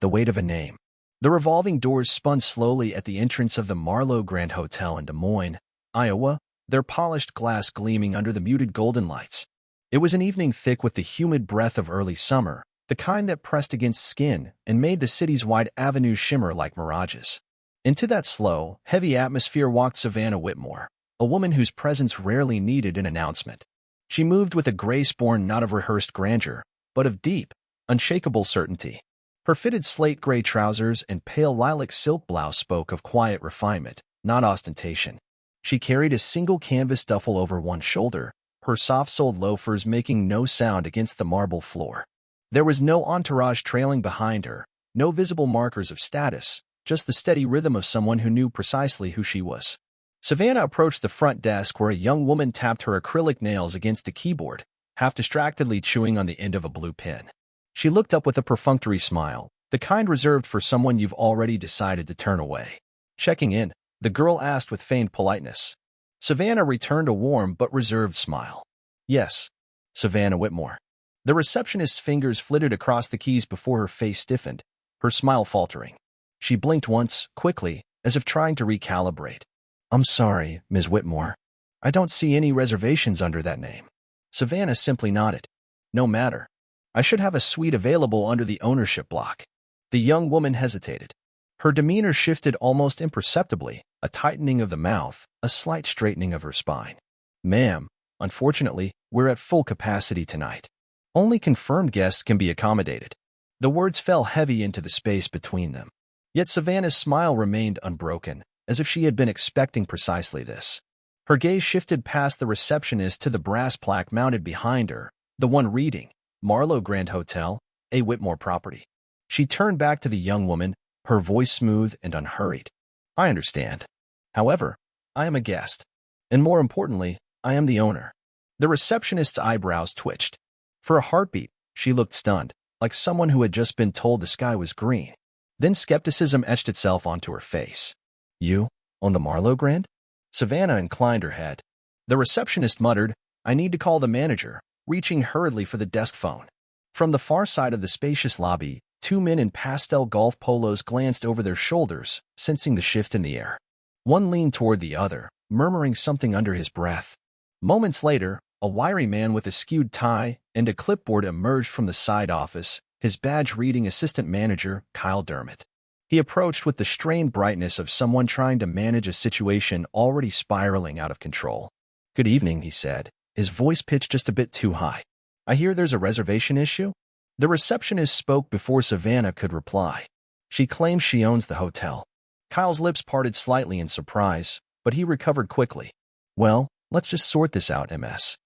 the weight of a name. The revolving doors spun slowly at the entrance of the Marlowe Grand Hotel in Des Moines, Iowa, their polished glass gleaming under the muted golden lights. It was an evening thick with the humid breath of early summer, the kind that pressed against skin and made the city's wide avenues shimmer like mirages. Into that slow, heavy atmosphere walked Savannah Whitmore, a woman whose presence rarely needed an announcement. She moved with a grace born not of rehearsed grandeur, but of deep, unshakable certainty. Her fitted slate-gray trousers and pale lilac silk blouse spoke of quiet refinement, not ostentation. She carried a single canvas duffel over one shoulder, her soft-soled loafers making no sound against the marble floor. There was no entourage trailing behind her, no visible markers of status, just the steady rhythm of someone who knew precisely who she was. Savannah approached the front desk where a young woman tapped her acrylic nails against a keyboard, half distractedly chewing on the end of a blue pen. She looked up with a perfunctory smile, the kind reserved for someone you've already decided to turn away. Checking in, the girl asked with feigned politeness. Savannah returned a warm but reserved smile. Yes, Savannah Whitmore. The receptionist's fingers flitted across the keys before her face stiffened, her smile faltering. She blinked once, quickly, as if trying to recalibrate. I'm sorry, Ms. Whitmore. I don't see any reservations under that name. Savannah simply nodded. No matter. I should have a suite available under the ownership block. The young woman hesitated. Her demeanor shifted almost imperceptibly, a tightening of the mouth, a slight straightening of her spine. Ma'am, unfortunately, we're at full capacity tonight. Only confirmed guests can be accommodated. The words fell heavy into the space between them. Yet Savannah's smile remained unbroken, as if she had been expecting precisely this. Her gaze shifted past the receptionist to the brass plaque mounted behind her, the one reading, Marlowe Grand Hotel, a Whitmore property. She turned back to the young woman, her voice smooth and unhurried. I understand. However, I am a guest. And more importantly, I am the owner. The receptionist's eyebrows twitched. For a heartbeat, she looked stunned, like someone who had just been told the sky was green. Then skepticism etched itself onto her face. You, on the Marlowe Grand? Savannah inclined her head. The receptionist muttered, I need to call the manager, reaching hurriedly for the desk phone. From the far side of the spacious lobby, two men in pastel golf polos glanced over their shoulders, sensing the shift in the air. One leaned toward the other, murmuring something under his breath. Moments later, a wiry man with a skewed tie and a clipboard emerged from the side office, his badge reading Assistant Manager Kyle Dermott. He approached with the strained brightness of someone trying to manage a situation already spiraling out of control. Good evening, he said, his voice pitched just a bit too high. I hear there's a reservation issue? The receptionist spoke before Savannah could reply. She claims she owns the hotel. Kyle's lips parted slightly in surprise, but he recovered quickly. Well, let's just sort this out, Ms.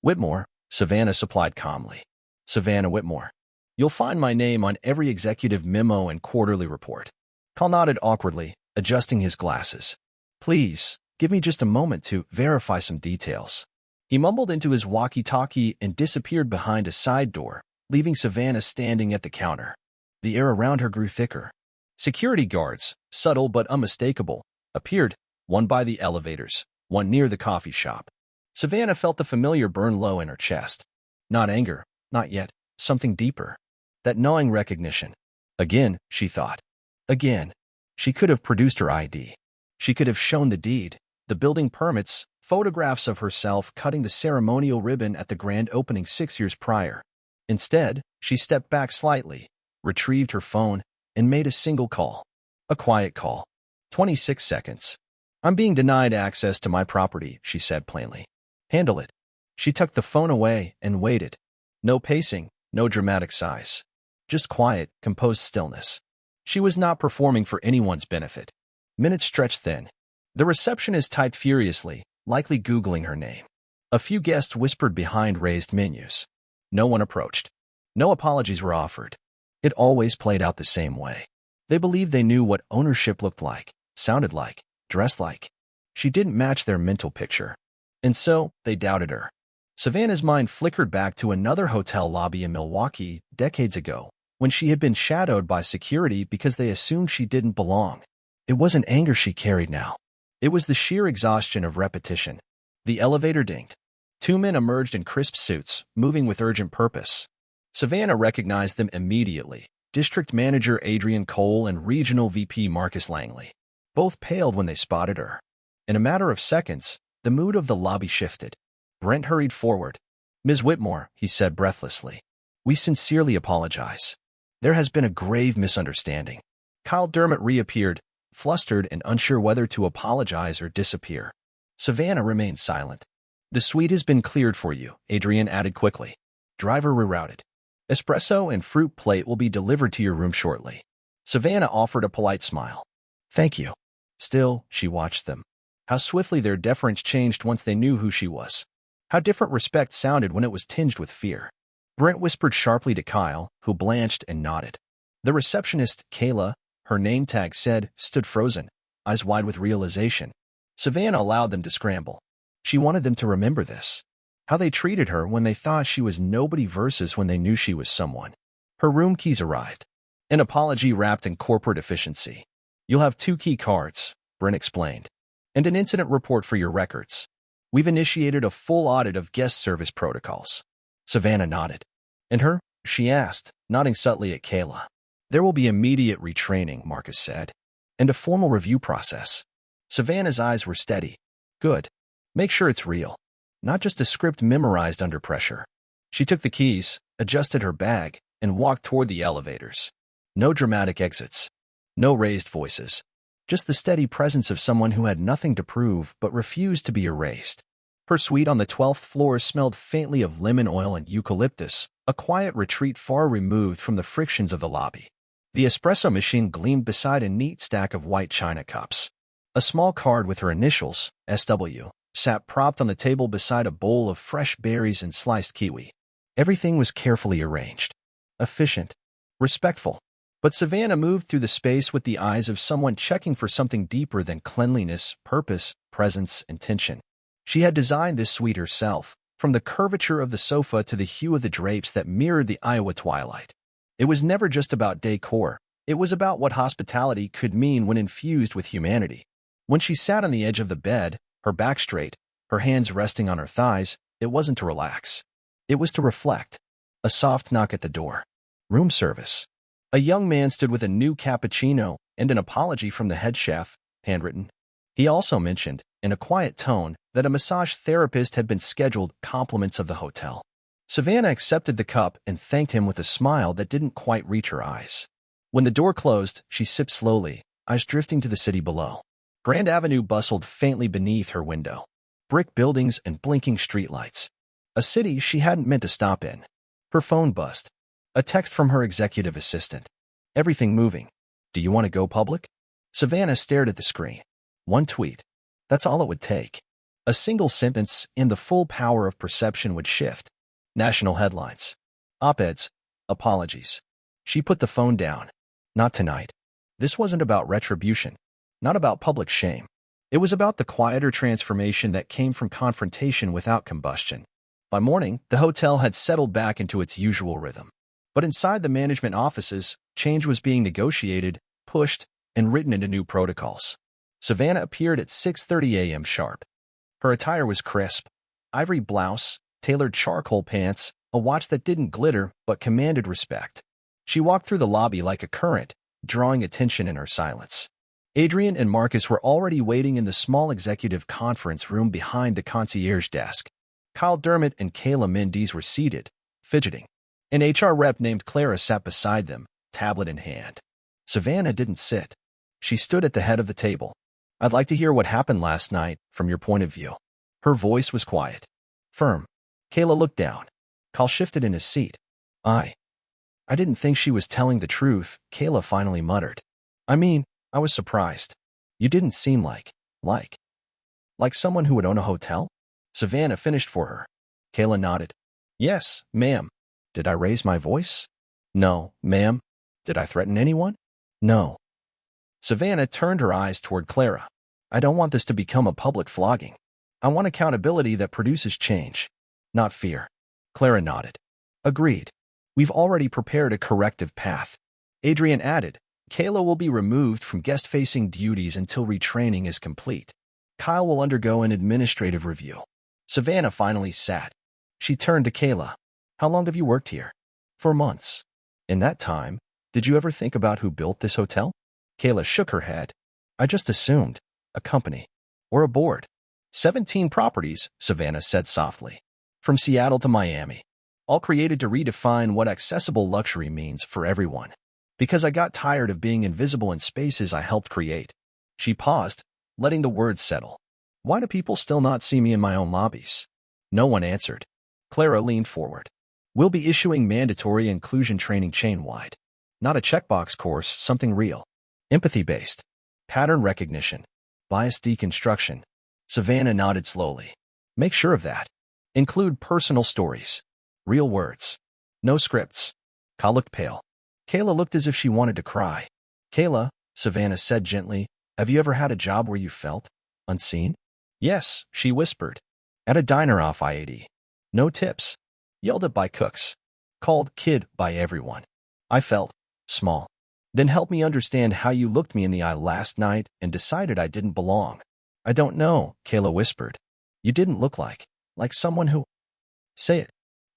Whitmore, Savannah supplied calmly. Savannah Whitmore. You'll find my name on every executive memo and quarterly report. Kyle nodded awkwardly, adjusting his glasses. Please, give me just a moment to verify some details. He mumbled into his walkie-talkie and disappeared behind a side door, leaving Savannah standing at the counter. The air around her grew thicker. Security guards, subtle but unmistakable, appeared, one by the elevators, one near the coffee shop. Savannah felt the familiar burn low in her chest. Not anger, not yet, something deeper. That gnawing recognition. Again, she thought. Again. She could have produced her ID. She could have shown the deed, the building permits, photographs of herself cutting the ceremonial ribbon at the grand opening 6 years prior. Instead, she stepped back slightly, retrieved her phone, and made a single call. A quiet call. 26 seconds. I'm being denied access to my property, she said plainly. Handle it. She tucked the phone away and waited. No pacing, no dramatic sighs. Just quiet, composed stillness. She was not performing for anyone's benefit. Minutes stretched thin. The receptionist typed furiously, likely Googling her name. A few guests whispered behind raised menus. No one approached. No apologies were offered. It always played out the same way. They believed they knew what ownership looked like, sounded like, dressed like. She didn't match their mental picture. And so, they doubted her. Savannah's mind flickered back to another hotel lobby in Milwaukee decades ago, when she had been shadowed by security because they assumed she didn't belong. It wasn't anger she carried now. It was the sheer exhaustion of repetition. The elevator dinged. Two men emerged in crisp suits, moving with urgent purpose. Savannah recognized them immediately. District Manager Adrian Cole and Regional VP Marcus Langley. Both paled when they spotted her. In a matter of seconds, the mood of the lobby shifted. Brent hurried forward. "Ms. Whitmore," he said breathlessly, "we sincerely apologize. There has been a grave misunderstanding." Kyle Dermott reappeared, flustered and unsure whether to apologize or disappear. Savannah remained silent. "The suite has been cleared for you," Adrian added quickly. "Driver rerouted. Espresso and fruit plate will be delivered to your room shortly." Savannah offered a polite smile. "Thank you." Still, she watched them. How swiftly their deference changed once they knew who she was. How different respect sounded when it was tinged with fear. Brent whispered sharply to Kyle, who blanched and nodded. The receptionist, Kayla, her name tag said, stood frozen, eyes wide with realization. Savannah allowed them to scramble. She wanted them to remember this. How they treated her when they thought she was nobody versus when they knew she was someone. Her room keys arrived. An apology wrapped in corporate efficiency. "You'll have 2 key cards," Brent explained, "and an incident report for your records. We've initiated a full audit of guest service protocols." Savannah nodded. "And her?" she asked, nodding subtly at Kayla. "There will be immediate retraining," Marcus said, "and a formal review process." Savannah's eyes were steady. "Good. Make sure it's real. Not just a script memorized under pressure." She took the keys, adjusted her bag, and walked toward the elevators. No dramatic exits. No raised voices. Just the steady presence of someone who had nothing to prove but refused to be erased. Her suite on the 12th floor smelled faintly of lemon oil and eucalyptus, a quiet retreat far removed from the frictions of the lobby. The espresso machine gleamed beside a neat stack of white china cups. A small card with her initials, SW, sat propped on the table beside a bowl of fresh berries and sliced kiwi. Everything was carefully arranged. Efficient. Respectful. But Savannah moved through the space with the eyes of someone checking for something deeper than cleanliness, purpose, presence, intention. She had designed this suite herself, from the curvature of the sofa to the hue of the drapes that mirrored the Iowa twilight. It was never just about decor. It was about what hospitality could mean when infused with humanity. When she sat on the edge of the bed, her back straight, her hands resting on her thighs, it wasn't to relax. It was to reflect. A soft knock at the door. Room service. A young man stood with a new cappuccino and an apology from the head chef, handwritten. He also mentioned, in a quiet tone, that a massage therapist had been scheduled, compliments of the hotel. Savannah accepted the cup and thanked him with a smile that didn't quite reach her eyes. When the door closed, she sipped slowly, eyes drifting to the city below. Grand Avenue bustled faintly beneath her window. Brick buildings and blinking streetlights. A city she hadn't meant to stop in. Her phone buzzed. A text from her executive assistant. "Everything moving. Do you want to go public?" Savannah stared at the screen. One tweet. That's all it would take. A single sentence, and the full power of perception would shift. National headlines. Op-eds. Apologies. She put the phone down. Not tonight. This wasn't about retribution. Not about public shame. It was about the quieter transformation that came from confrontation without combustion. By morning, the hotel had settled back into its usual rhythm. But inside the management offices, change was being negotiated, pushed, and written into new protocols. Savannah appeared at 6:30 a.m. sharp. Her attire was crisp. Ivory blouse, tailored charcoal pants, a watch that didn't glitter but commanded respect. She walked through the lobby like a current, drawing attention in her silence. Adrian and Marcus were already waiting in the small executive conference room behind the concierge desk. Kyle Dermott and Kayla Mendes were seated, fidgeting. An HR rep named Clara sat beside them, tablet in hand. Savannah didn't sit. She stood at the head of the table. "I'd like to hear what happened last night, from your point of view." Her voice was quiet. Firm. Kayla looked down. Kyle shifted in his seat. I didn't think she was telling the truth," Kayla finally muttered. I was surprised. You didn't seem like someone who would own a hotel?" Savannah finished for her. Kayla nodded. "Yes, ma'am." "Did I raise my voice?" "No, ma'am." "Did I threaten anyone?" "No." Savannah turned her eyes toward Clara. "I don't want this to become a public flogging. I want accountability that produces change, not fear." Clara nodded. "Agreed. We've already prepared a corrective path." Adrian added, "Kayla will be removed from guest-facing duties until retraining is complete. Kyle will undergo an administrative review." Savannah finally sat. She turned to Kayla. "How long have you worked here?" "4 months. In that time, Did you ever think about who built this hotel? Kayla shook her head. I just assumed. A company. Or a board. 17 properties, Savannah said softly. From Seattle to Miami. All created to redefine what accessible luxury means for everyone. Because I got tired of being invisible in spaces I helped create. She paused, letting the words settle. Why do people still not see me in my own lobbies? No one answered. Clara leaned forward. We'll be issuing mandatory inclusion training chain-wide. Not a checkbox course, something real. Empathy-based. Pattern recognition. Bias deconstruction. Savannah nodded slowly. Make sure of that. Include personal stories. Real words. No scripts. Kayla looked pale. Kayla looked as if she wanted to cry. Kayla, Savannah said gently, have you ever had a job where you felt unseen? Yes, she whispered. At a diner off I-80. No tips. Yelled at by cooks. Called kid by everyone. I felt small. Then help me understand how you looked me in the eye last night and decided I didn't belong. I don't know, Kayla whispered. You didn't look like someone who, say it,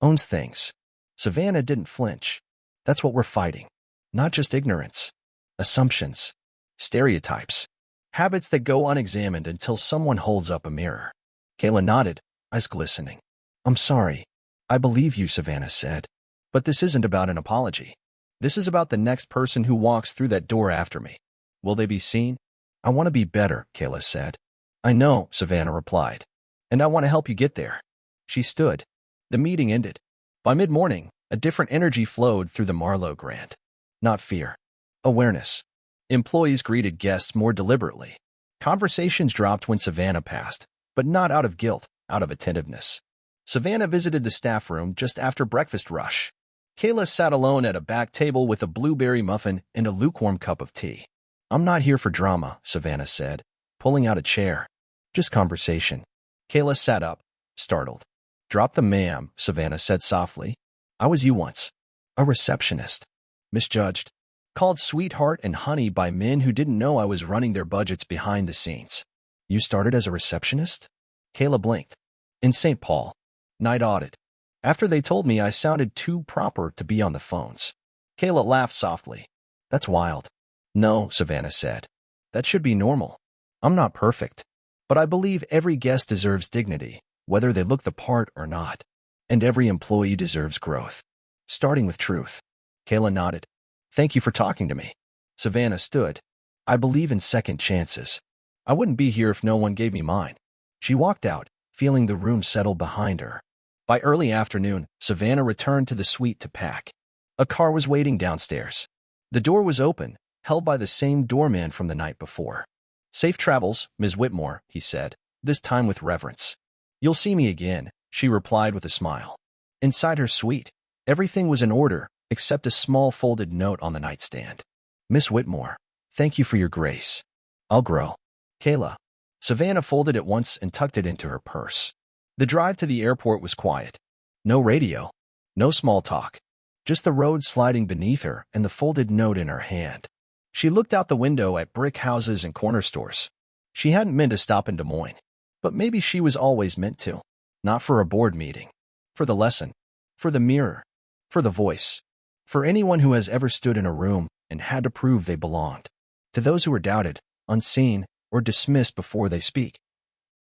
owns things. Savannah didn't flinch. That's what we're fighting. Not just ignorance. Assumptions. Stereotypes. Habits that go unexamined until someone holds up a mirror. Kayla nodded, eyes glistening. I'm sorry. I believe you, Savannah said. But this isn't about an apology. This is about the next person who walks through that door after me. Will they be seen? I want to be better, Kayla said. I know, Savannah replied. And I want to help you get there. She stood. The meeting ended. By mid-morning, a different energy flowed through the Marlowe Grand. Not fear. Awareness. Employees greeted guests more deliberately. Conversations dropped when Savannah passed, but not out of guilt, out of attentiveness. Savannah visited the staff room just after breakfast rush. Kayla sat alone at a back table with a blueberry muffin and a lukewarm cup of tea. I'm not here for drama, Savannah said, pulling out a chair. Just conversation. Kayla sat up, startled. Drop the ma'am, Savannah said softly. I was you once. A receptionist. Misjudged. Called sweetheart and honey by men who didn't know I was running their budgets behind the scenes. You started as a receptionist? Kayla blinked. In St. Paul. Night audit. After they told me I sounded too proper to be on the phones. Kayla laughed softly. That's wild. No, Savannah said. That should be normal. I'm not perfect. But I believe every guest deserves dignity, whether they look the part or not. And every employee deserves growth. Starting with truth. Kayla nodded. Thank you for talking to me. Savannah stood. I believe in second chances. I wouldn't be here if no one gave me mine. She walked out, feeling the room settle behind her. By early afternoon, Savannah returned to the suite to pack. A car was waiting downstairs. The door was open, held by the same doorman from the night before. Safe travels, Ms. Whitmore, he said, this time with reverence. You'll see me again, she replied with a smile. Inside her suite, everything was in order, except a small folded note on the nightstand. Miss Whitmore, thank you for your grace. I'll grow. Kayla. Savannah folded it once and tucked it into her purse. The drive to the airport was quiet. No radio. No small talk. Just the road sliding beneath her and the folded note in her hand. She looked out the window at brick houses and corner stores. She hadn't meant to stop in Des Moines. But maybe she was always meant to. Not for a board meeting. For the lesson. For the mirror. For the voice. For anyone who has ever stood in a room and had to prove they belonged. To those who are doubted, unseen, or dismissed before they speak.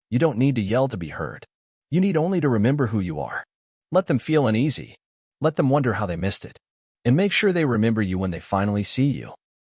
You don't need to yell to be heard. You need only to remember who you are. Let them feel uneasy. Let them wonder how they missed it. And make sure they remember you when they finally see you.